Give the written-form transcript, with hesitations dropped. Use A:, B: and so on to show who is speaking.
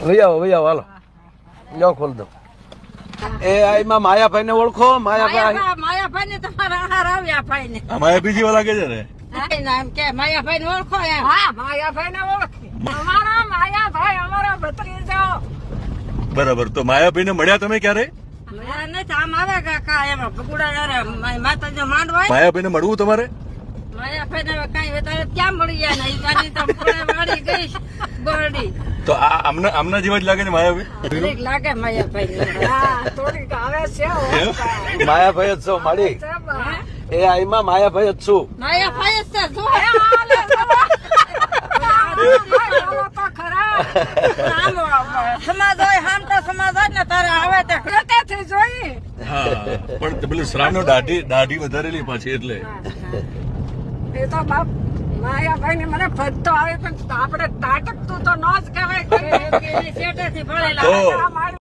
A: વહી આવો હાલો લ્યો ખોલ દો એ એમાં માયાભાઈ ને ઓળખો
B: માયાભાઈ ને તમારા હાર આવ્યા ભાઈ ને
C: માયા બીજી વાળા કે છે ને
B: એમ કે માયાભાઈ ને ઓળખો એમ હા માયાભાઈ ને ઓળખી અમારા માયાભાઈ અમારા ભત્રીજો
C: બરાબર તો માયાભાઈ ને મળ્યા તમે ક્યારે
B: નથી આમ આવે કાકા એમાં ભગુડા માતાજી માંડવાય
C: માયાભાઈ ને મળવું તમારે
B: માયાભાઈ ને કઈ વધારે ક્યાં મળી જાય ને ઈ તો વાળી ગઈ ગોરડી
C: તો આમના જેવા જ લાગે ને માયાભાઈ
B: લાગે માયાભાઈ થોડીક આવે છે
A: માયાભાઈ જ છો માડી એ આઈમાં માયાભાઈ જ છું
B: માયાભાઈ જ છે જો સમાજ હોય હામટા સમાજ હોય ને તારે આવે તે કૃત્યથી જોઈ
C: હા પણ પેલું શ્રાવણ દાઢી વધારેલી પાછી એટલે
B: એ તો બાપ માયાભાઈ ને મને ફરતો આવે પણ આપણે તાટકતું તો ન જ કહેવાય શેઠેથી ભણેલા